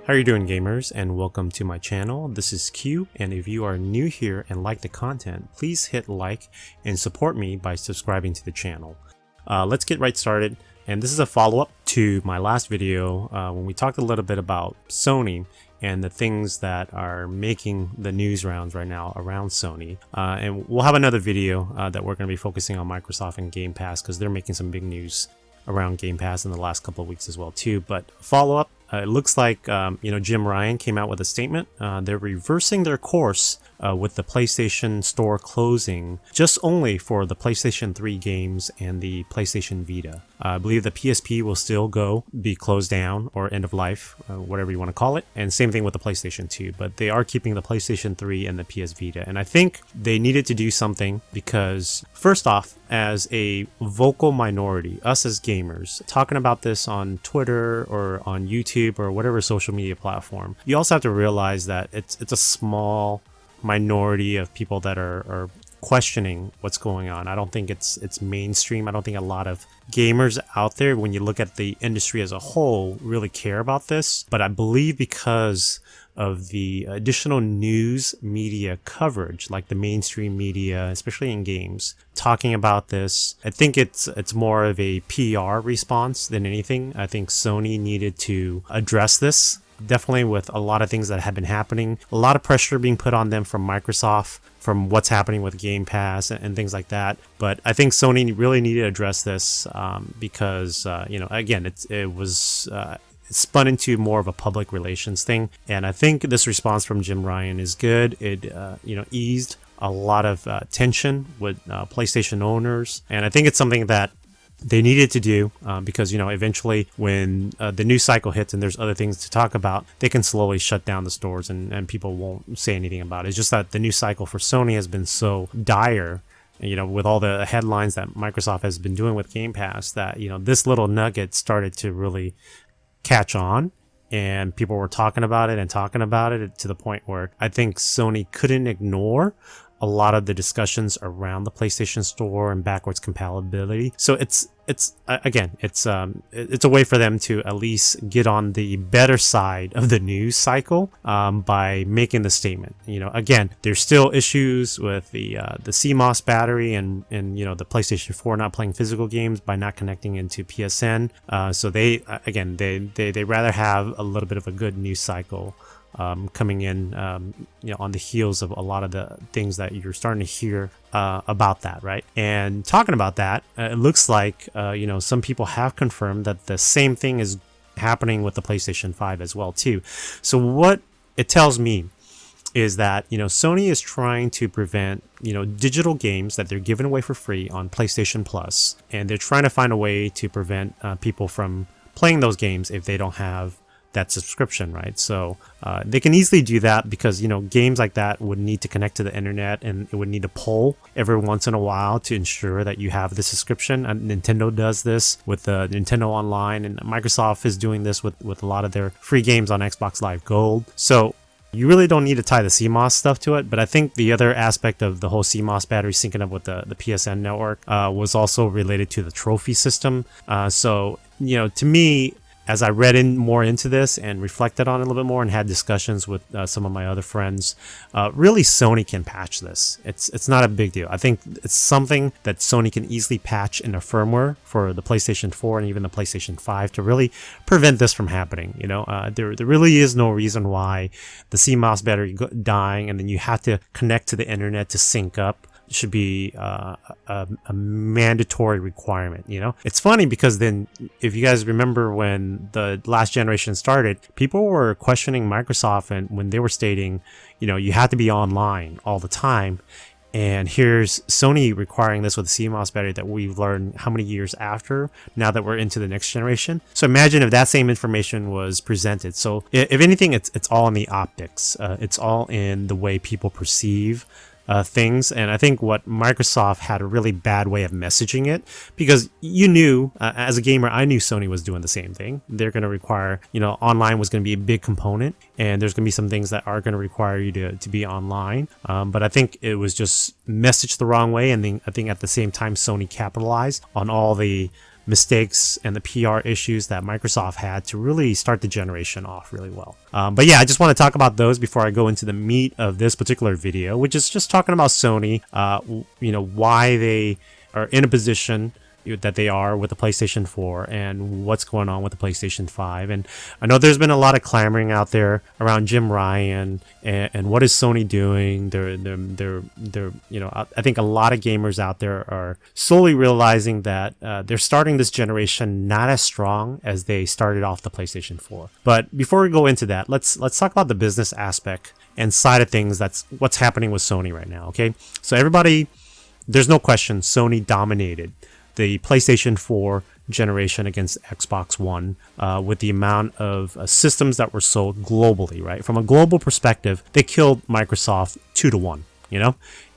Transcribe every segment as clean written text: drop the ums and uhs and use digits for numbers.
How are you doing, gamers, and welcome to my channel. This is Q, and if you are new here and like the content, please hit like and support me by subscribing to the channel. Let's get right started, and this is a follow-up to my last video when we talked a little bit about Sony and the things that are making the news rounds right now around Sony. And we'll have another video that we're going to be focusing on Microsoft and Game Pass because they're making some big news around Game Pass in the last couple of weeks as well too. But follow-up, it looks like Jim Ryan came out with a statement. They're reversing their course with the PlayStation Store closing just only for the PlayStation 3 games and the PlayStation Vita. I believe the PSP will still be closed down or end of life, whatever you want to call it. And same thing with the PlayStation 2, but they are keeping the PlayStation 3 and the PS Vita. And I think they needed to do something because, first off, as a vocal minority, us as gamers, talking about this on Twitter or on YouTube or whatever social media platform, you also have to realize that it's a small minority of people that are questioning what's going on. I don't think it's mainstream. I don't think a lot of gamers out there, when you look at the industry as a whole, really care about this. But I believe because of the additional news media coverage, like the mainstream media, especially in games, talking about this, I think it's more of a PR response than anything. I think Sony needed to address this. Definitely with a lot of things that have been happening, a lot of pressure being put on them from Microsoft, from what's happening with Game Pass and things like that. But I think Sony really needed to address this because, again, it was spun into more of a public relations thing. And I think this response from Jim Ryan is good. It, eased a lot of tension with PlayStation owners. And I think it's something that they needed to do because, eventually when the news cycle hits and there's other things to talk about, they can slowly shut down the stores and people won't say anything about it. It's just that the news cycle for Sony has been so dire, with all the headlines that Microsoft has been doing with Game Pass, that, this little nugget started to really catch on. And people were talking about it to the point where I think Sony couldn't ignore a lot of the discussions around the PlayStation Store and backwards compatibility. So it's a way for them to at least get on the better side of the news cycle by making the statement. Again, there's still issues with the CMOS battery and the PlayStation 4 not playing physical games by not connecting into PSN. So they rather have a little bit of a good news cycle coming in, on the heels of a lot of the things that you're starting to hear about that, right? And talking about that, it looks like, some people have confirmed that the same thing is happening with the PlayStation 5 as well, too. So what it tells me is that, Sony is trying to prevent, digital games that they're giving away for free on PlayStation Plus, and they're trying to find a way to prevent people from playing those games if they don't have that subscription, right? So they can easily do that because games like that would need to connect to the internet, and it would need to poll every once in a while to ensure that you have the subscription. And Nintendo does this with the Nintendo Online, and Microsoft is doing this with a lot of their free games on Xbox Live Gold. So you really don't need to tie the CMOS stuff to it. But I think the other aspect of the whole CMOS battery syncing up with the PSN network was also related to the trophy system. So to me, as I read more into this and reflected on it a little bit more and had discussions with some of my other friends, really Sony can patch this. It's not a big deal. I think it's something that Sony can easily patch in the firmware for the PlayStation 4 and even the PlayStation 5 to really prevent this from happening. There really is no reason why the CMOS battery dying and then you have to connect to the internet to sync up should be a mandatory requirement. It's funny because then, if you guys remember when the last generation started, people were questioning Microsoft, and when they were stating, you have to be online all the time. And here's Sony requiring this with the CMOS battery that we've learned how many years after, now that we're into the next generation. So imagine if that same information was presented. So if anything, it's all in the optics. It's all in the way people perceive things. And I think what Microsoft had a really bad way of messaging it, because as a gamer, I knew Sony was doing the same thing. They're going to require, online was going to be a big component, and there's going to be some things that are going to require you to be online. But I think it was just messaged the wrong way. And then I think at the same time, Sony capitalized on all the mistakes and the PR issues that Microsoft had to really start the generation off really well. But yeah, I just want to talk about those before I go into the meat of this particular video, which is just talking about Sony, why they are in a position that they are with the PlayStation 4 and what's going on with the PlayStation 5. And I know there's been a lot of clamoring out there around Jim Ryan and what is Sony doing. I think a lot of gamers out there are slowly realizing that they're starting this generation not as strong as they started off the PlayStation 4. But before we go into that, let's talk about the business aspect and side of things. That's what's happening with Sony right now. Okay, so everybody, there's no question, Sony dominated the PlayStation 4 generation against Xbox One with the amount of systems that were sold globally, right? From a global perspective, they killed Microsoft 2-1,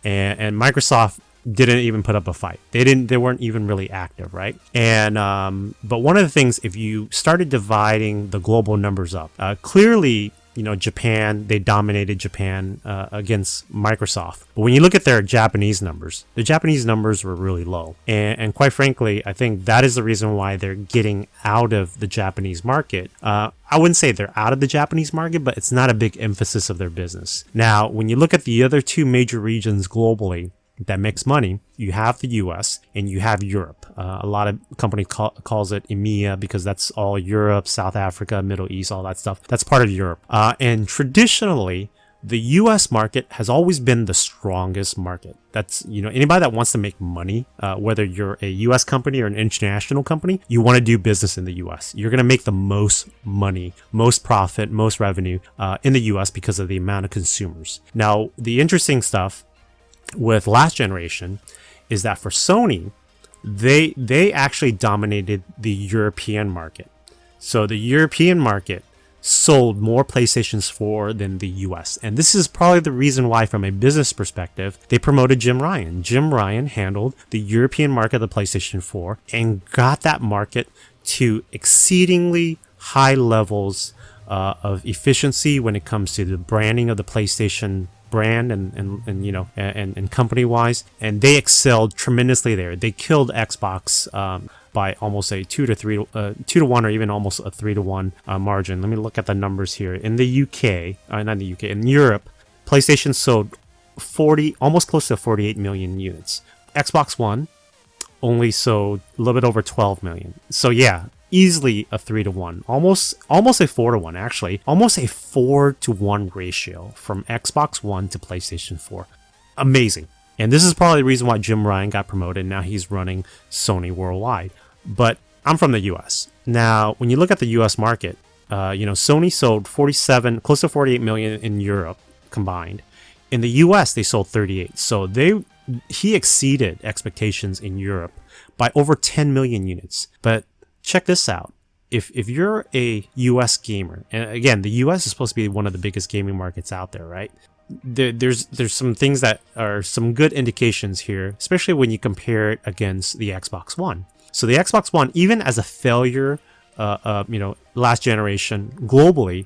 and Microsoft didn't even put up a fight. They weren't even really active, right? And but one of the things, if you started dividing the global numbers up, clearly, Japan, they dominated Japan against Microsoft. But when you look at their Japanese numbers, the Japanese numbers were really low. And quite frankly, I think that is the reason why they're getting out of the Japanese market. I wouldn't say they're out of the Japanese market, but it's not a big emphasis of their business. Now, when you look at the other two major regions globally that makes money, you have the US and you have Europe. A lot of companies calls it EMEA because that's all Europe, South Africa, Middle East, all that stuff. That's part of Europe. And traditionally, the US market has always been the strongest market. That's, anybody that wants to make money, whether you're a US company or an international company, you want to do business in the US. You're going to make the most money, most profit, most revenue in the US because of the amount of consumers. Now, the interesting stuff with last generation is that for Sony, they actually dominated the European market. So the European market sold more PlayStations 4 than the US. And this is probably the reason why, from a business perspective, they promoted Jim Ryan. Jim Ryan handled the European market of the PlayStation 4 and got that market to exceedingly high levels of efficiency when it comes to the branding of the PlayStation brand and company wise, and they excelled tremendously there. They killed Xbox by almost a 2-1 or even almost a 3-1 margin. Let me look at the numbers here. In the UK, not in the UK, in Europe, PlayStation sold almost close to 48 million units. Xbox One only sold a little bit over 12 million. So yeah, easily a 3-1, almost a 4-1 actually, almost a 4-1 ratio from Xbox One to PlayStation 4. Amazing. And this is probably the reason why Jim Ryan got promoted. Now he's running Sony worldwide. But I'm from the US. Now, when you look at the US market, Sony sold 47, close to 48 million in Europe combined. In the US, they sold 38. So he exceeded expectations in Europe by over 10 million units. But check this out. If you're a US gamer, and again, the US is supposed to be one of the biggest gaming markets out there, right? There's some things that are some good indications here, especially when you compare it against the Xbox One. So the Xbox One, even as a failure, last generation globally,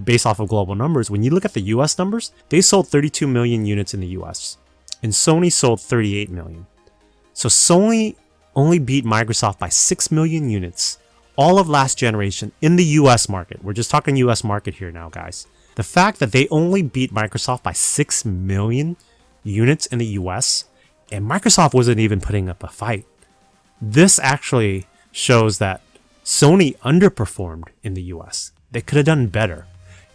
based off of global numbers, when you look at the US numbers, they sold 32 million units in the US, and Sony sold 38 million. So Sony only beat Microsoft by 6 million units all of last generation in the US market. We're just talking US market here now, guys. The fact that they only beat Microsoft by 6 million units in the US, and Microsoft wasn't even putting up a fight. This actually shows that Sony underperformed in the US. They could have done better.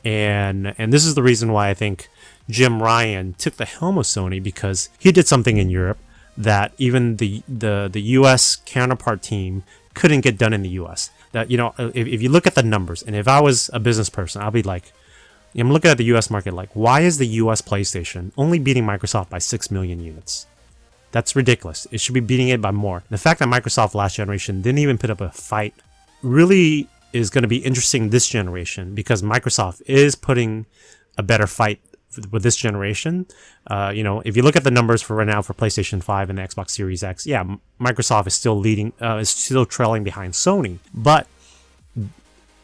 And this is the reason why I think Jim Ryan took the helm of Sony, because he did something in Europe that even the US counterpart team couldn't get done in the US. That, if you look at the numbers, and if I was a business person, I'll be like, I'm looking at the US market like, why is the US PlayStation only beating Microsoft by 6 million units? That's ridiculous. It should be beating it by more. The fact that Microsoft last generation didn't even put up a fight really is going to be interesting this generation, because Microsoft is putting a better fight with this generation. If you look at the numbers for right now for PlayStation 5 and the Xbox Series X, yeah, Microsoft is still is still trailing behind Sony. But,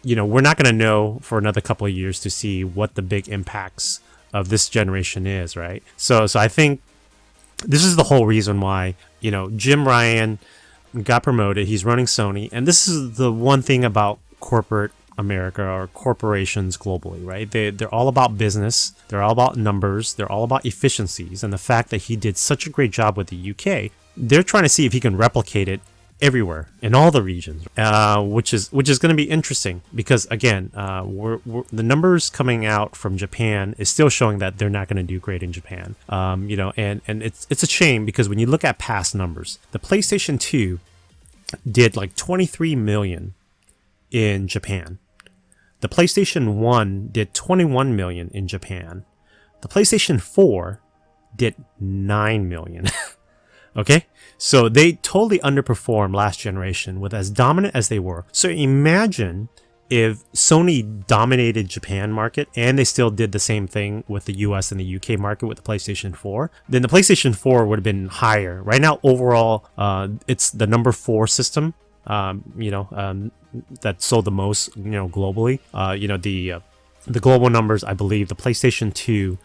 we're not going to know for another couple of years to see what the big impacts of this generation is, right? So I think this is the whole reason why, Jim Ryan got promoted. He's running Sony, and this is the one thing about corporate America or corporations globally, right? They're all about business. They're all about numbers. They're all about efficiencies. And the fact that he did such a great job with the UK, they're trying to see if he can replicate it everywhere in all the regions, which is going to be interesting because again, the numbers coming out from Japan is still showing that they're not going to do great in Japan. And it's a shame because when you look at past numbers, the PlayStation 2 did like 23 million in Japan. The PlayStation 1 did 21 million in Japan. The PlayStation 4 did 9 million. Okay? So they totally underperformed last generation with as dominant as they were. So imagine if Sony dominated Japan market and they still did the same thing with the US and the UK market with the PlayStation 4, then the PlayStation 4 would have been higher. Right now, overall, it's the number 4 system. That sold the most, globally. The global numbers, I believe the PlayStation 2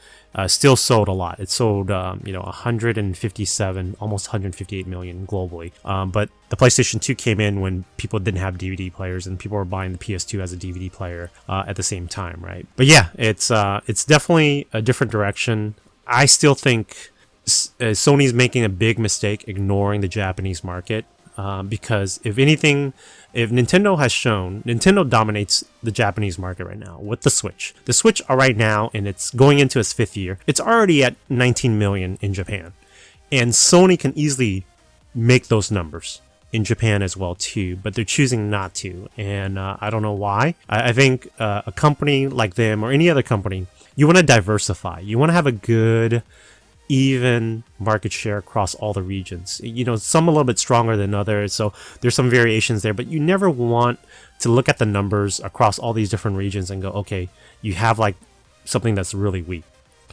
still sold a lot. It sold, 157, almost 158 million globally. But the PlayStation 2 came in when people didn't have DVD players and people were buying the PS2 as a DVD player at the same time, right? But yeah, it's definitely a different direction. I still think Sony's making a big mistake ignoring the Japanese market. Because if anything, if Nintendo dominates the Japanese market right now with the Switch. The Switch are right now, and it's going into its 5th year. It's already at 19 million in Japan. And Sony can easily make those numbers in Japan as well too, but they're choosing not to. And I don't know why. I think a company like them or any other company, you want to diversify. You want to have a good even market share across all the regions. Some a little bit stronger than others, so there's some variations there, but you never want to look at the numbers across all these different regions and go, okay, you have like something that's really weak.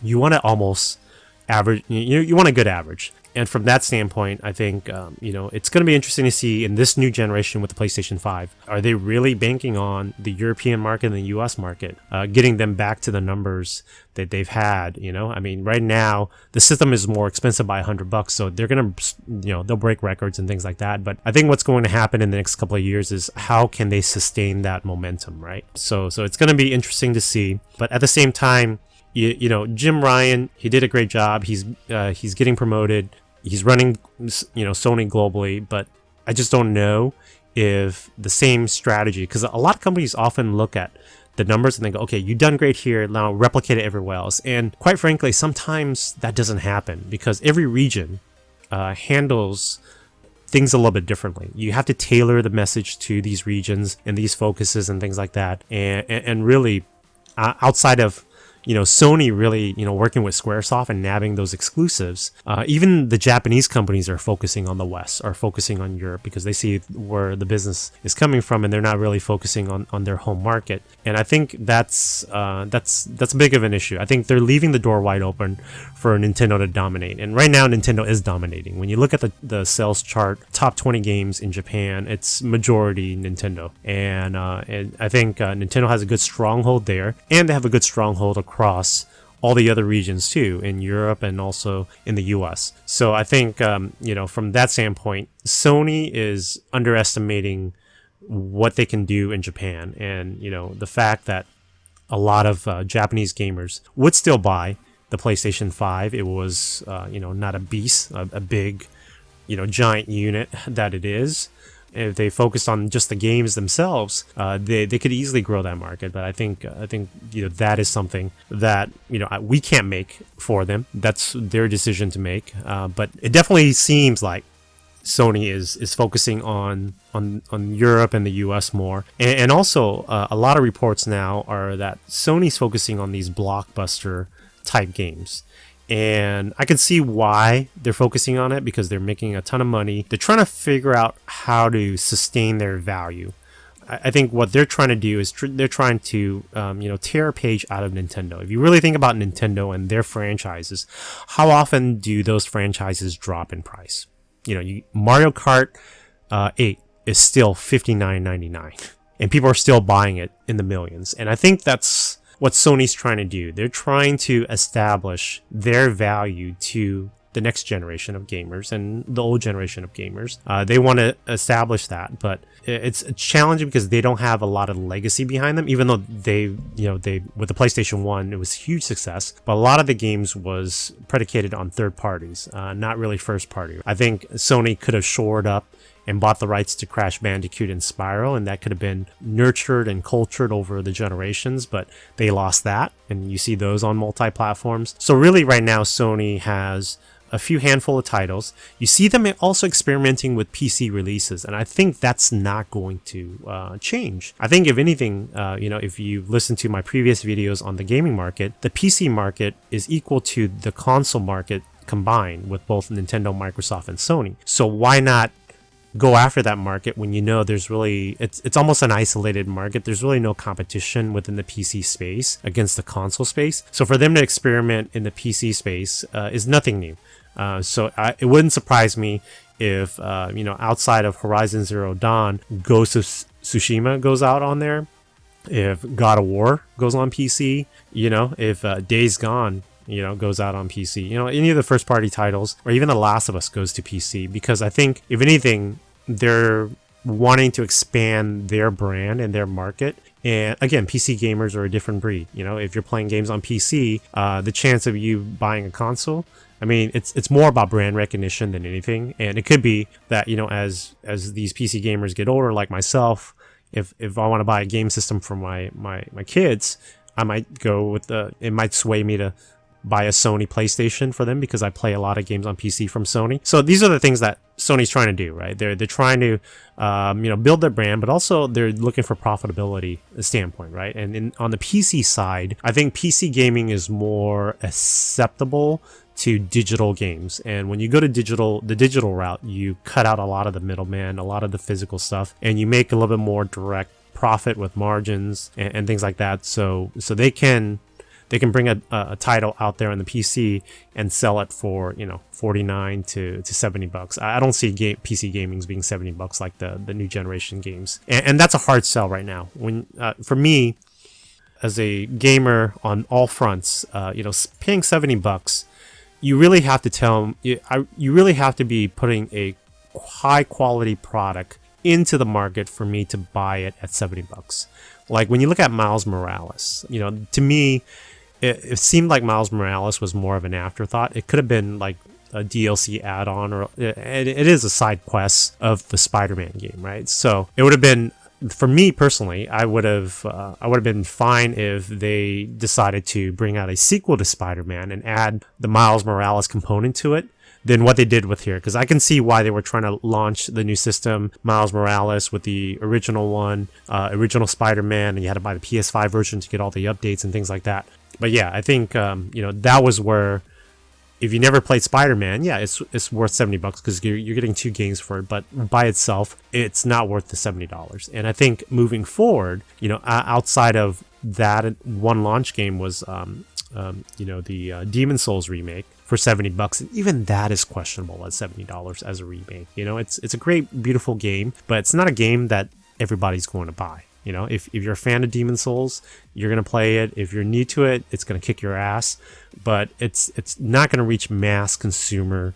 You want to almost average, you want a good average. And from that standpoint, I think, it's going to be interesting to see in this new generation with the PlayStation 5, are they really banking on the European market and the US market, getting them back to the numbers that they've had, I mean, right now, the system is more expensive by $100, so they're going to, they'll break records and things like that. But I think what's going to happen in the next couple of years is how can they sustain that momentum, right? So it's going to be interesting to see. But at the same time, Jim Ryan, he did a great job. He's getting promoted. He's running, Sony globally, but I just don't know if the same strategy, because a lot of companies often look at the numbers and they go, okay, you've done great here, now replicate it everywhere else. And quite frankly, sometimes that doesn't happen because every region handles things a little bit differently. You have to tailor the message to these regions and these focuses and things like that. And really, outside of Sony really, working with Squaresoft and nabbing those exclusives. Even the Japanese companies are focusing on the West, are focusing on Europe because they see where the business is coming from, and they're not really focusing on their home market. And I think that's big of an issue. I think they're leaving the door wide open for Nintendo to dominate. And right now, Nintendo is dominating. When you look at the sales chart, top 20 games in Japan, it's majority Nintendo. And I think Nintendo has a good stronghold there, and they have a good stronghold across all the other regions too, in Europe and also in the US. So I think, from that standpoint, Sony is underestimating what they can do in Japan. And, the fact that a lot of Japanese gamers would still buy the PlayStation 5. It was, not a beast, a big, giant unit that it is. If they focused on just the games themselves, they could easily grow that market. But I think that is something that we can't make for them. That's their decision to make. But it definitely seems like Sony is focusing on Europe and the US more, and also a lot of reports now are that Sony's focusing on these blockbuster type games. And I can see why they're focusing on it because they're making a ton of money. They're trying to figure out how to sustain their value. I think what they're trying to do is they're trying to, tear a page out of Nintendo. If you really think about Nintendo and their franchises, how often do those franchises drop in price? Mario Kart 8 is still $59.99, and people are still buying it in the millions. And I think that's what Sony's trying to do. They're trying to establish their value to the next generation of gamers and the old generation of gamers. They want to establish that, but it's challenging because they don't have a lot of legacy behind them, even though they with the PlayStation 1, it was a huge success, but a lot of the games was predicated on third parties, not really first party. I think Sony could have shored up and bought the rights to Crash Bandicoot and Spyro, and that could have been nurtured and cultured over the generations, but they lost that, and you see those on multi-platforms. So really right now Sony has a few handful of titles. You see them also experimenting with PC releases, and I think that's not going to change. I think if anything, if you listen to my previous videos on the gaming market, the PC market is equal to the console market combined with both Nintendo, Microsoft, and Sony. So why not go after that market when you know there's really, it's almost an isolated market. There's really no competition within the PC space against the console space. So for them to experiment in the PC space is nothing new. It wouldn't surprise me if outside of Horizon Zero Dawn, Ghost of Tsushima goes out on there, if God of War goes on PC, if Days Gone goes out on PC, any of the first party titles, or even The Last of Us goes to PC, because I think if anything, they're wanting to expand their brand and their market. And again, PC gamers are a different breed. If you're playing games on PC, the chance of you buying a console, I mean, it's more about brand recognition than anything. And it could be that, as these PC gamers get older, like myself, if I want to buy a game system for my kids, I might go with it might sway me to buy a Sony PlayStation for them because I play a lot of games on PC from Sony. So these are the things that Sony's trying to do, right? They're trying to build their brand, but also they're looking for profitability standpoint, right? And on the PC side, I think PC gaming is more acceptable to digital games. And when you go to the digital route, you cut out a lot of the middleman, a lot of the physical stuff, and you make a little bit more direct profit with margins and things like that. So they can bring a title out there on the PC and sell it for $49 to $70. I don't see PC gamings being $70 like the new generation games, and that's a hard sell right now. When for me, as a gamer on all fronts, paying $70, you really have to you really have to be putting a high quality product into the market for me to buy it at $70. Like when you look at Miles Morales, to me, it seemed like Miles Morales was more of an afterthought. It could have been like a DLC add-on, or it is a side quest of the Spider-Man game, right? So it would have been, for me personally, I would have been fine if they decided to bring out a sequel to Spider-Man and add the Miles Morales component to it than what they did with here, because I can see why they were trying to launch the new system, Miles Morales, with the original one, original Spider-Man, and you had to buy the PS5 version to get all the updates and things like that. But yeah, I think that was where, if you never played Spider-Man, yeah, it's worth $70 because you're getting two games for it. But by itself, it's not worth the $70. And I think moving forward, outside of that, one launch game was the Demon Souls remake for $70. And even that is questionable at $70 as a remake. It's a great, beautiful game, but it's not a game that everybody's going to buy. If you're a fan of Demon Souls, you're going to play it. If you're new to it, it's going to kick your ass. But it's not going to reach mass consumer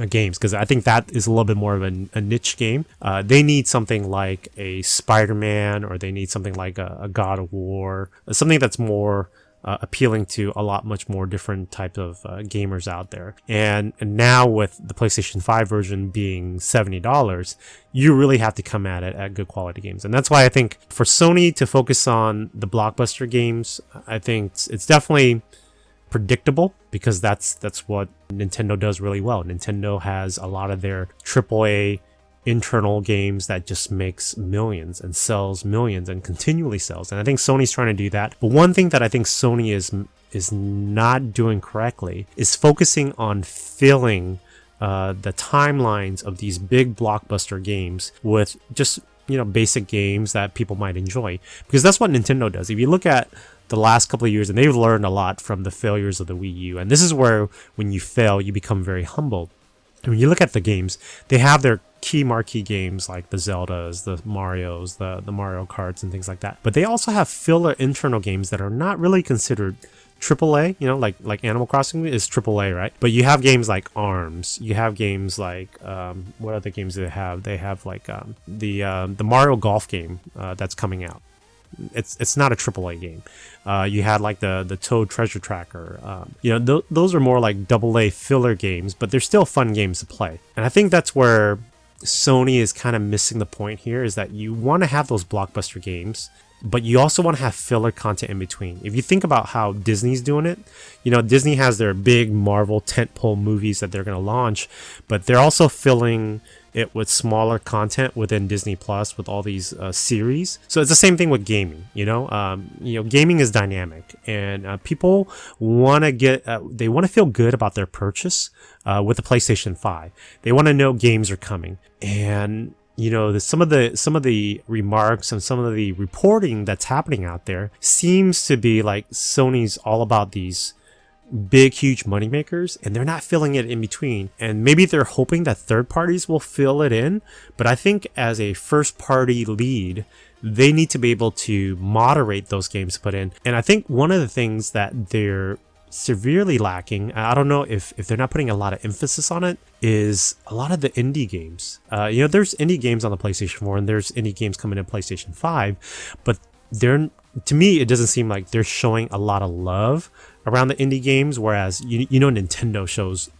games, because I think that is a little bit more of a niche game. They need something like a Spider-Man, or they need something like a God of War, something that's more appealing to a lot much more different type of gamers out there. And now with the PlayStation 5 version being $70, you really have to come at it at good quality games. And that's why I think for Sony to focus on the blockbuster games, I think it's definitely predictable, because that's what Nintendo does really well. Nintendo has a lot of their AAA internal games that just makes millions and sells millions and continually sells. And I think Sony's trying to do that. But one thing that I think Sony is not doing correctly is focusing on filling the timelines of these big blockbuster games with just basic games that people might enjoy, because that's what Nintendo does. If you look at the last couple of years, and they've learned a lot from the failures of the Wii U, and this is where when you fail, you become very humble. And when you look at the games, they have their key marquee games like the Zeldas, the Marios, the Mario Karts and things like that. But they also have filler internal games that are not really considered AAA, you know, like Animal Crossing is AAA, right? But you have games like ARMS. You have games like what other games do they have? They have like the Mario Golf game that's coming out. It's not a AAA game. You had like the Toad Treasure Tracker. You know, those are more like AA filler games, but they're still fun games to play. And I think that's where Sony is kind of missing the point here, is that you want to have those blockbuster games, but you also want to have filler content in between. If you think about how Disney's doing it, you know, Disney has their big Marvel tentpole movies that they're going to launch, but they're also filling it with smaller content within Disney Plus with all these series. So it's the same thing with gaming. You know, gaming is dynamic, and people want to they want to feel good about their purchase with the PlayStation 5. They want to know games are coming, and you know, some of the remarks and some of the reporting that's happening out there seems to be like Sony's all about these big, huge moneymakers, and they're not filling it in between. And maybe they're hoping that third parties will fill it in, but I think as a first party lead, they need to be able to moderate those games to put in. And I think one of the things that they're severely lacking, I don't know if they're not putting a lot of emphasis on it, is a lot of the indie games. You know, there's indie games on the PlayStation 4 and there's indie games coming in PlayStation 5, but to me, it doesn't seem like they're showing a lot of love around the indie games, whereas you know, Nintendo shows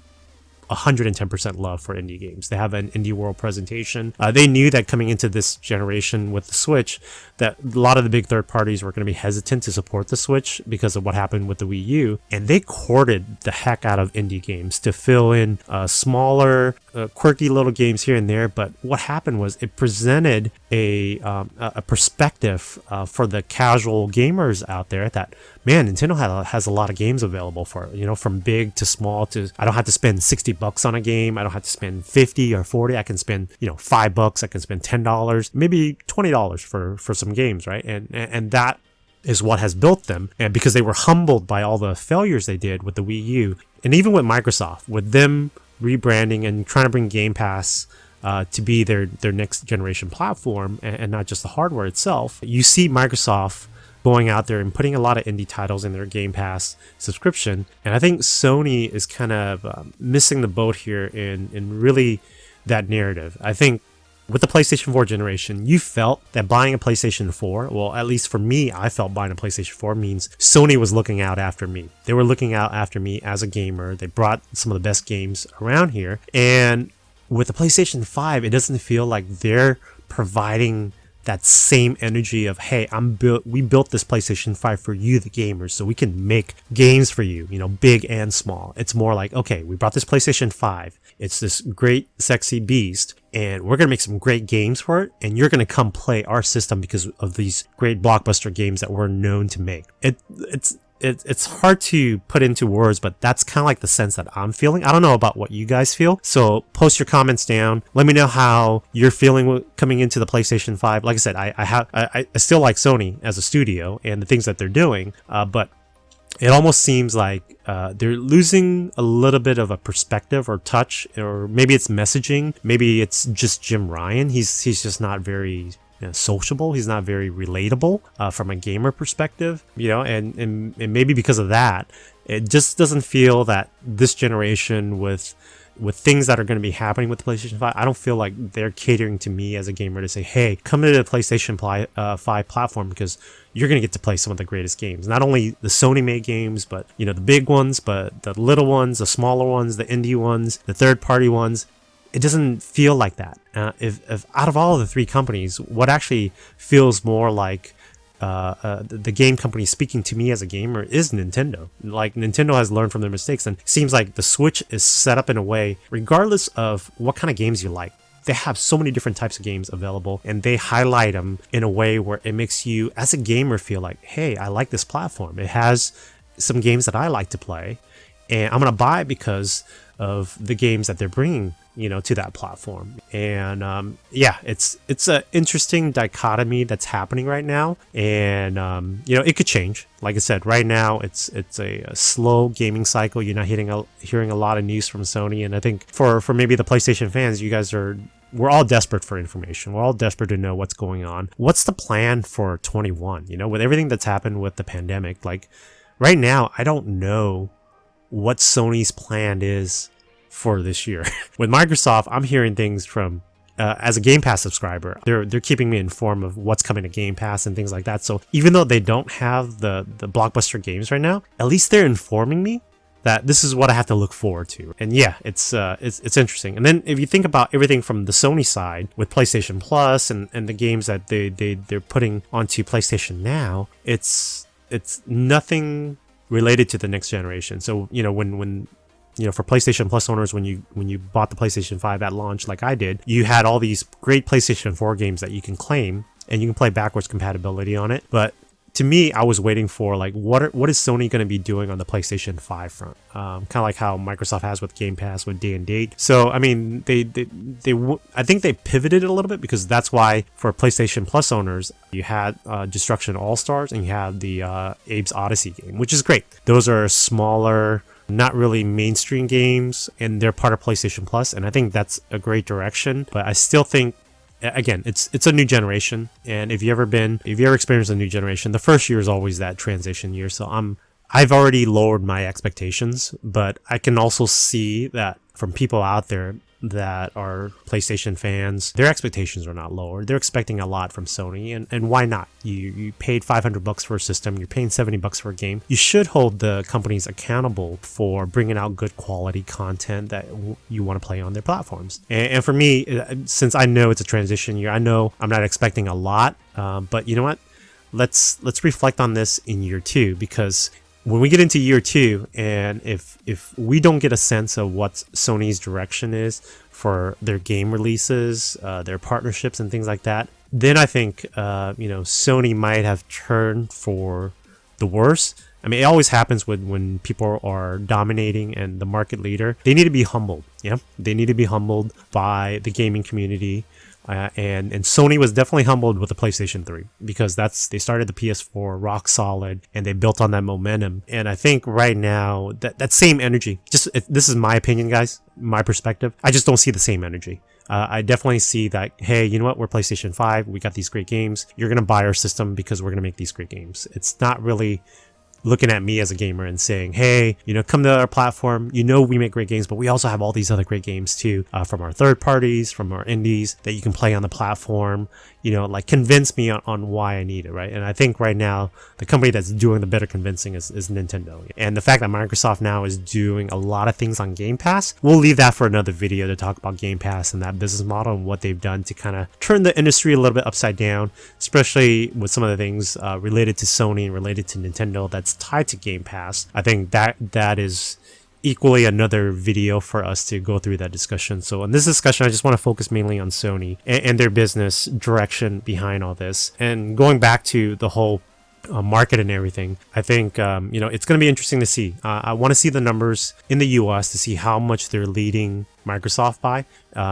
110% love for indie games. They have an indie world presentation. They knew that coming into this generation with the Switch, that a lot of the big third parties were going to be hesitant to support the Switch because of what happened with the Wii U, and they courted the heck out of indie games to fill in smaller, quirky little games here and there. But what happened was it presented a perspective for the casual gamers out there that, man, Nintendo has a lot of games available for, you know, from big to small to, I don't have to spend $60 on a game. I don't have to spend 50 or 40. I can spend, you know, $5. I can spend $10, maybe $20 for some games, right? And that is what has built them. And because they were humbled by all the failures they did with the Wii U, and even with Microsoft, with them rebranding and trying to bring Game Pass to be their next generation platform, and not just the hardware itself, you see Microsoft going out there and putting a lot of indie titles in their Game Pass subscription. And I think Sony is kind of missing the boat here in really that narrative. I think with the PlayStation 4 generation, you felt that buying a PlayStation 4, well, at least for me, I felt buying a PlayStation 4 means Sony was looking out after me. They were looking out after me as a gamer. They brought some of the best games around here. And with the PlayStation 5, it doesn't feel like they're providing that same energy of, hey, we built this PlayStation 5 for you, the gamers, so we can make games for you, you know, big and small. It's more like, okay, we brought this PlayStation 5. It's this great, sexy beast, and we're going to make some great games for it, and you're going to come play our system because of these great blockbuster games that we're known to make. It's hard to put into words, but that's kind of like the sense that I'm feeling. I don't know about what you guys feel, so post your comments down. Let me know how you're feeling coming into the PlayStation 5. Like I said, I still like Sony as a studio and the things that they're doing, but it almost seems like they're losing a little bit of a perspective or touch, or maybe it's messaging. Maybe it's just Jim Ryan. He's just not very sociable. He's not very relatable from a gamer perspective, you know, and maybe because of that, it just doesn't feel that this generation with things that are going to be happening with the PlayStation 5, I don't feel like they're catering to me as a gamer to say, hey, come to the PlayStation 5 platform because you're going to get to play some of the greatest games. Not only the Sony made games, but, you know, the big ones, but the little ones, the smaller ones, the indie ones, the third party ones. It doesn't feel like that. If out of all of the three companies, what actually feels more like the game company speaking to me as a gamer is Nintendo. Like, Nintendo has learned from their mistakes, and it seems like the Switch is set up in a way, regardless of what kind of games you like, they have so many different types of games available, and they highlight them in a way where it makes you as a gamer feel like, hey, I like this platform. It has some games that I like to play, and I'm going to buy it because of the games that they're bringing, you know, to that platform. And yeah, it's an interesting dichotomy that's happening right now, and you know, it could change. Like I said, right now it's a slow gaming cycle. You're not hearing a lot of news from Sony, and I think for maybe the PlayStation fans, we're all desperate for information. We're all desperate to know what's going on. What's the plan for 21? You know, with everything that's happened with the pandemic, like, right now, I don't know what Sony's plan is for this year. With Microsoft, I'm hearing things from as a Game Pass subscriber, they're keeping me informed of what's coming to Game Pass and things like that. So even though they don't have the blockbuster games right now, at least they're informing me that this is what I have to look forward to. And yeah, it's interesting. And then if you think about everything from the Sony side with PlayStation Plus and the games that they're putting onto PlayStation Now, it's nothing related to the next generation. So when for PlayStation Plus owners, when you bought the PlayStation 5 at launch, like I did, you had all these great PlayStation 4 games that you can claim, and you can play backwards compatibility on it. But to me, I was waiting for like what is Sony going to be doing on the PlayStation 5 front, kind of like how Microsoft has with Game Pass with day and date. So I mean, I think they pivoted a little bit, because that's why for PlayStation Plus owners, you had Destruction All Stars and you had the Abe's Odyssey game, which is great. Those are smaller, not really mainstream games, and they're part of PlayStation Plus, and I think that's a great direction. But I still think, again, it's a new generation, and if you ever experienced a new generation, the first year is always that transition year. So I've already lowered my expectations, but I can also see that from people out there that are PlayStation fans, their expectations are not lower. They're expecting a lot from Sony, and why not? You paid $500 for a system, you're paying $70 for a game. You should hold the companies accountable for bringing out good quality content that you want to play on their platforms. And for me, since I know it's a transition year, I know I'm not expecting a lot, but you know what? Let's reflect on this in year 2, because when we get into year 2, and if we don't get a sense of what Sony's direction is for their game releases, their partnerships and things like that, then I think Sony might have turned for the worse. I mean, it always happens when people are dominating and the market leader. They need to be humbled. Yeah, they need to be humbled by the gaming community. And Sony was definitely humbled with the PlayStation 3, because they started the PS4 rock solid, and they built on that momentum. And I think right now that same energy, this is my opinion, guys, my perspective, I just don't see the same energy. I definitely see that, hey, you know what, we're PlayStation 5, we got these great games, you're going to buy our system because we're going to make these great games. It's not really looking at me as a gamer and saying, hey, come to our platform. We make great games, but we also have all these other great games too, from our third parties, from our indies that you can play on the platform. Like convince me on why I need it, right? And I think right now the company that's doing the better convincing is Nintendo. And the fact that Microsoft now is doing a lot of things on Game Pass, we'll leave that for another video to talk about Game Pass and that business model and what they've done to kind of turn the industry a little bit upside down, especially with some of the things related to Sony and related to Nintendo that's tied to Game Pass. I think that is equally another video for us to go through that discussion. So in this discussion, I just want to focus mainly on Sony and their business direction behind all this. And going back to the whole market and everything, I think it's going to be interesting to see. I want to see the numbers in the US to see how much they're leading Microsoft by,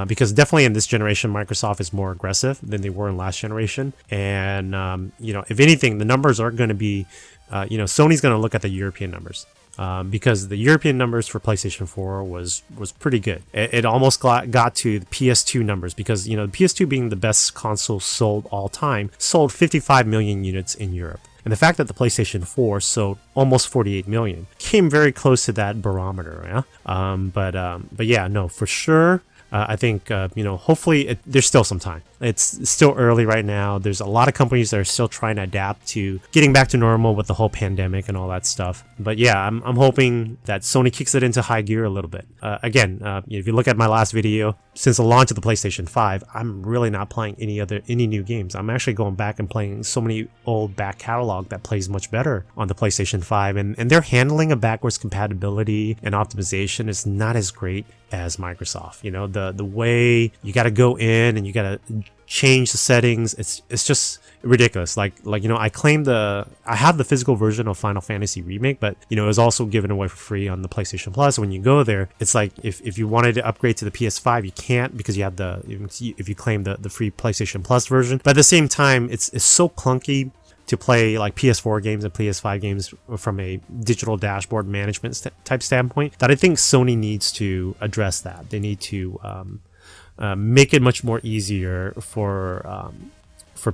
because definitely in this generation, Microsoft is more aggressive than they were in last generation. And if anything, the numbers are going to be Sony's going to look at the European numbers, because the European numbers for PlayStation 4 was pretty good. It almost got to the PS2 numbers, because the PS2, being the best console sold all time, sold 55 million units in Europe. And the fact that the PlayStation 4 sold almost 48 million came very close to that barometer. Yeah. But yeah, no, for sure. I think, hopefully there's still some time. It's still early right now. There's a lot of companies that are still trying to adapt to getting back to normal with the whole pandemic and all that stuff. But yeah, I'm hoping that Sony kicks it into high gear a little bit. Again, if you look at my last video, since the launch of the PlayStation 5, I'm really not playing any new games. I'm actually going back and playing so many old back catalog that plays much better on the PlayStation 5. And their handling of backwards compatibility and optimization is not as great as Microsoft. The way you got to go in and you got to change the settings, it's just ridiculous. I have the physical version of Final Fantasy Remake, but it was also given away for free on the PlayStation Plus. When you go there, it's like if you wanted to upgrade to the PS5, you can't, because you have if you claim the free PlayStation Plus version. But at the same time, it's so clunky to play like PS4 games and PS5 games from a digital dashboard management type standpoint, that I think Sony needs to address that. They need to make it much more easier for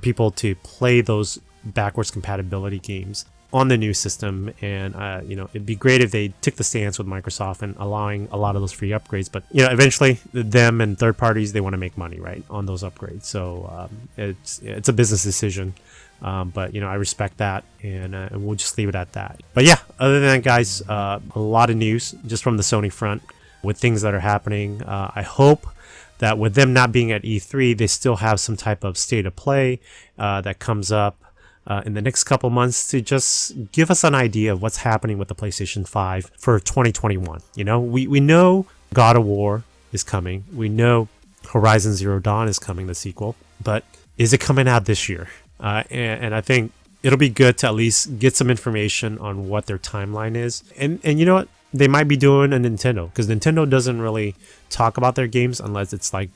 people to play those backwards compatibility games on the new system, and it'd be great if they took the stance with Microsoft and allowing a lot of those free upgrades. But eventually, them and third parties, they want to make money, right, on those upgrades. So it's a business decision. But I respect that, and we'll just leave it at that. But yeah, other than that, guys, a lot of news just from the Sony front with things that are happening. I hope that with them not being at E3, they still have some type of state of play that comes up in the next couple months to just give us an idea of what's happening with the PlayStation 5 for 2021. We know God of War is coming. We know Horizon Zero Dawn is coming, the sequel. But is it coming out this year? And I think it'll be good to at least get some information on what their timeline is. And you know what? They might be doing a Nintendo, because Nintendo doesn't really talk about their games unless it's like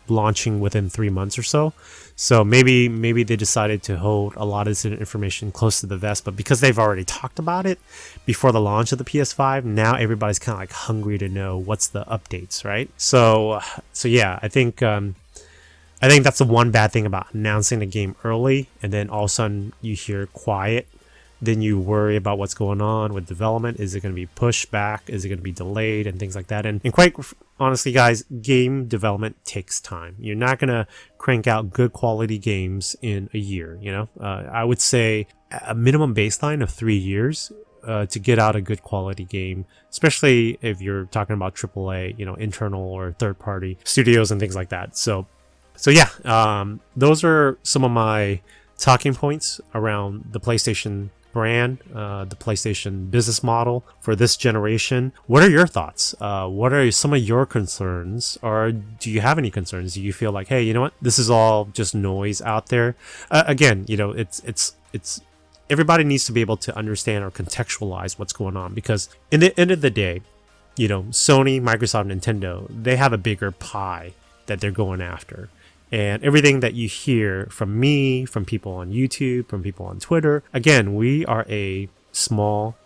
launching within 3 months or so. So maybe they decided to hold a lot of this information close to the vest, but because they've already talked about it before the launch of the PS5, now everybody's kind of like hungry to know what's the updates, right? So yeah, I think that's the one bad thing about announcing the game early, and then all of a sudden you hear quiet. Then you worry about what's going on with development. Is it going to be pushed back? Is it going to be delayed and things like that? And quite honestly, guys, game development takes time. You're not going to crank out good quality games in a year. I would say a minimum baseline of 3 years to get out a good quality game, especially if you're talking about AAA, internal or third party studios and things like that. So yeah, those are some of my talking points around the PlayStation brand, the PlayStation business model for this generation. What are your thoughts? What are some of your concerns, or do you have any concerns? Do you feel like, hey, you know what, this is all just noise out there? Again, it's everybody needs to be able to understand or contextualize what's going on, because in the end of the day, Sony, Microsoft, Nintendo, they have a bigger pie that they're going after. And everything that you hear from me, from people on YouTube, from people on Twitter, again, we are a small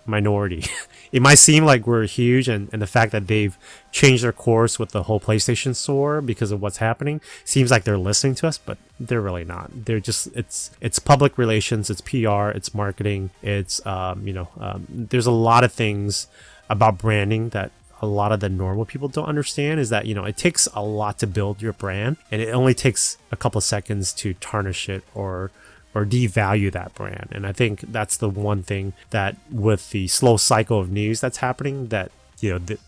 minority. It might seem like we're huge, and the fact that they've changed their course with the whole PlayStation Store because of what's happening seems like they're listening to us, but they're really not. They're just, it's public relations, it's PR, it's marketing, it's there's a lot of things about branding that a lot of the normal people don't understand, is that it takes a lot to build your brand, and it only takes a couple of seconds to tarnish it or devalue that brand. And I think that's the one thing that with the slow cycle of news that's happening, that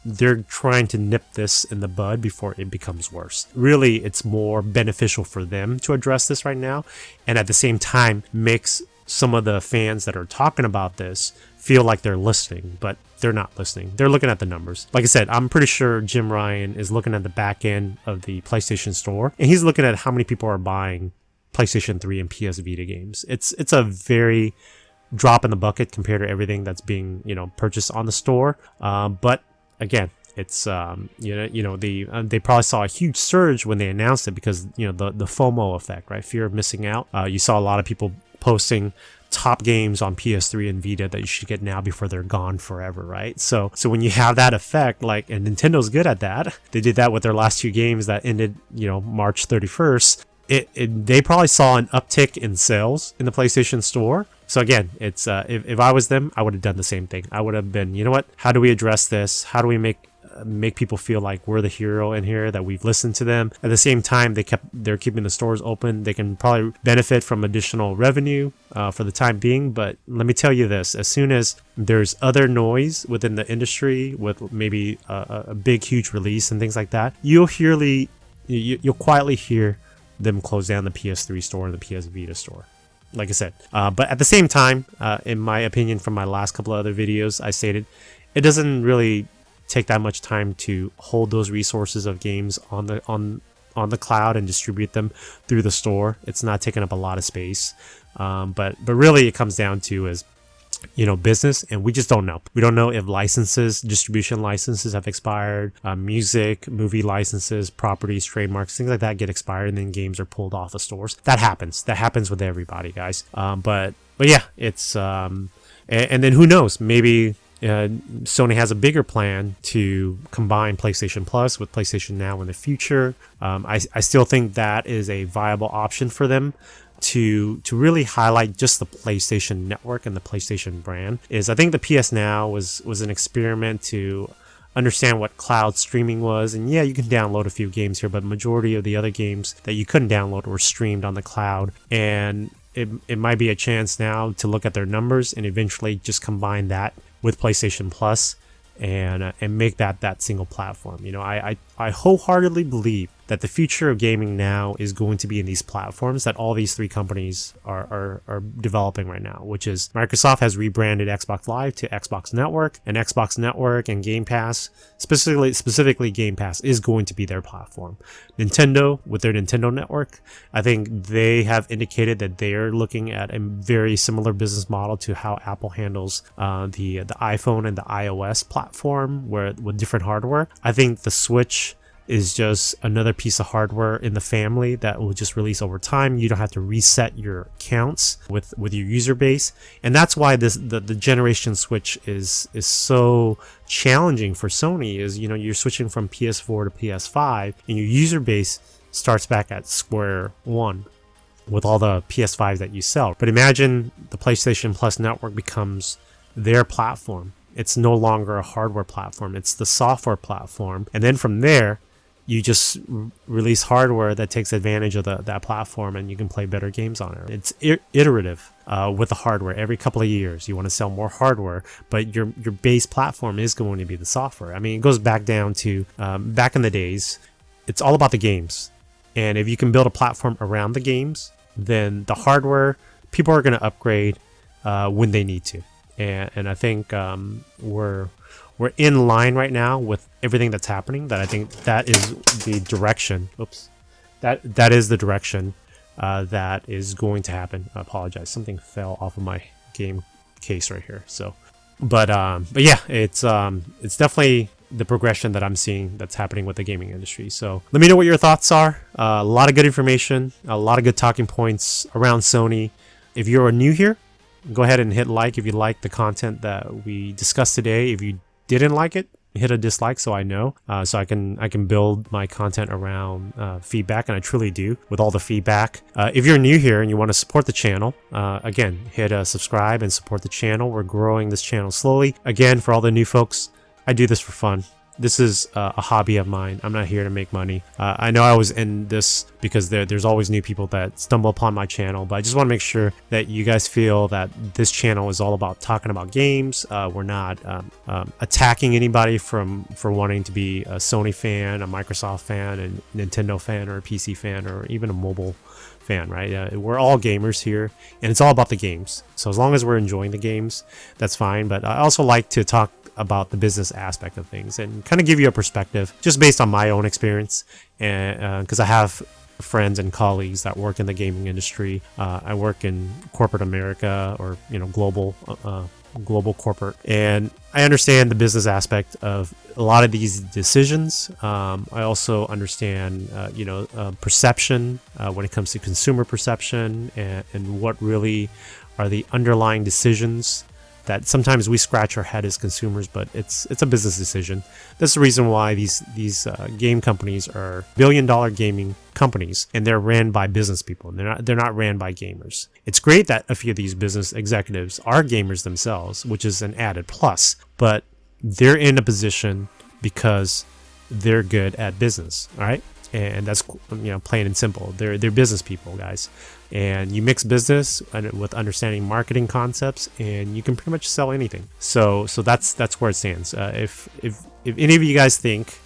they're trying to nip this in the bud before it becomes worse. Really, it's more beneficial for them to address this right now, and at the same time makes some of the fans that are talking about this feel like they're listening, but they're not listening. They're looking at the numbers. Like I said, I'm pretty sure Jim Ryan is looking at the back end of the PlayStation Store, and he's looking at how many people are buying PlayStation 3 and PS Vita games. It's a very drop in the bucket compared to everything that's being purchased on the store. But again, it's they probably saw a huge surge when they announced it, because the FOMO effect, right? Fear of missing out. You saw a lot of people posting top games on PS3 and Vita that you should get now before they're gone forever, right? So when you have that effect, and Nintendo's good at that. They did that with their last 2 games that ended, March 31st. They probably saw an uptick in sales in the PlayStation Store. So again, it's if I was them, I would have done the same thing. I would have been, what? How do we address this? How do we make people feel like we're the hero in here, that we've listened to them? At the same time, they're keeping the stores open. They can probably benefit from additional revenue for the time being. But let me tell you this: as soon as there's other noise within the industry, with maybe a big, huge release and things like that, you'll quietly hear them close down the PS3 store and the PS Vita store, like I said. But at the same time, in my opinion, from my last couple of other videos, I stated it doesn't really take that much time to hold those resources of games on the cloud and distribute them through the store. It's not taking up a lot of space. But really it comes down to is business, and we just don't know. We don't know if distribution licenses have expired, music, movie licenses, properties, trademarks, things like that get expired, and then games are pulled off of stores. That happens with everybody, guys. But yeah, it's and then who knows, maybe Sony has a bigger plan to combine PlayStation Plus with PlayStation Now in the future. I still think that is a viable option for them. to really highlight just the PlayStation network and the PlayStation brand is I think the PS Now was an experiment to understand what cloud streaming was. And yeah, you can download a few games here, but majority of the other games that you couldn't download were streamed on the cloud. And it might be a chance now to look at their numbers and eventually just combine that with PlayStation Plus and make that single platform. You know, I wholeheartedly believe that the future of gaming now is going to be in these platforms that all these three companies are developing right now, which is Microsoft has rebranded Xbox Live to Xbox Network, and Xbox Network and Game Pass, specifically Game Pass, is going to be their platform. Nintendo, with their Nintendo Network, I think they have indicated that they're looking at a very similar business model to how Apple handles the iPhone and the iOS platform, with different hardware. I think the Switch is just another piece of hardware in the family that will just release over time. You don't have to reset your accounts with your user base, and that's why the generation switch is so challenging for Sony. Is, you know, you're switching from PS4 to PS5 and your user base starts back at square one with all the PS5s that you sell. But imagine the PlayStation Plus network becomes their platform. It's no longer a hardware platform, it's the software platform, and then from there you just release hardware that takes advantage of that platform, and you can play better games on it. It's iterative with the hardware. Every couple of years you want to sell more hardware, but your base platform is going to be the software. I mean, it goes back down to back in the days, it's all about the games, and if you can build a platform around the games, then the hardware, people are going to upgrade when they need to. And I think we're in line right now with everything that's happening. That I think that is the direction. Oops, that is the direction that is going to happen. I apologize, something fell off of my game case right here. So, but yeah, it's definitely the progression that I'm seeing that's happening with the gaming industry. So let me know what your thoughts are. A lot of good information, a lot of good talking points around Sony. If you're new here, go ahead and hit like if you like the content that we discussed today. If you didn't like it, hit a dislike so I know, so I can build my content around feedback, and I truly do with all the feedback. If you're new here and you want to support the channel, again, hit subscribe and support the channel. We're growing this channel slowly. Again, for all the new folks, I do this for fun. This is a hobby of mine. I'm not here to make money. I know I was in this because there's always new people that stumble upon my channel, but I just want to make sure that you guys feel that this channel is all about talking about games. We're not attacking anybody for wanting to be a Sony fan, a Microsoft fan, a Nintendo fan, or a PC fan, or even a mobile fan, right? We're all gamers here, and it's all about the games. So as long as we're enjoying the games, that's fine. But I also like to talk about the business aspect of things and kind of give you a perspective just based on my own experience, and because I have friends and colleagues that work in the gaming industry. I work in corporate America, or global corporate, and I understand the business aspect of a lot of these decisions. I also understand perception when it comes to consumer perception, and what really are the underlying decisions that sometimes we scratch our head as consumers, but it's a business decision. That's the reason why these game companies are billion-dollar gaming companies, and they're ran by business people. They're not ran by gamers. It's great that a few of these business executives are gamers themselves, which is an added plus, but they're in a position because they're good at business, all right? And that's plain and simple. They're business people, guys. And you mix business with understanding marketing concepts, and you can pretty much sell anything. So that's where it stands. If any of you guys think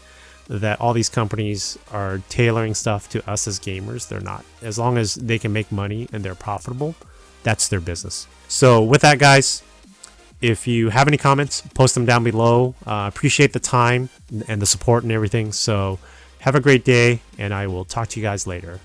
that all these companies are tailoring stuff to us as gamers, they're not. As long as they can make money and they're profitable, that's their business. So with that, guys, if you have any comments, post them down below. Appreciate the time and the support and everything. So have a great day, and I will talk to you guys later.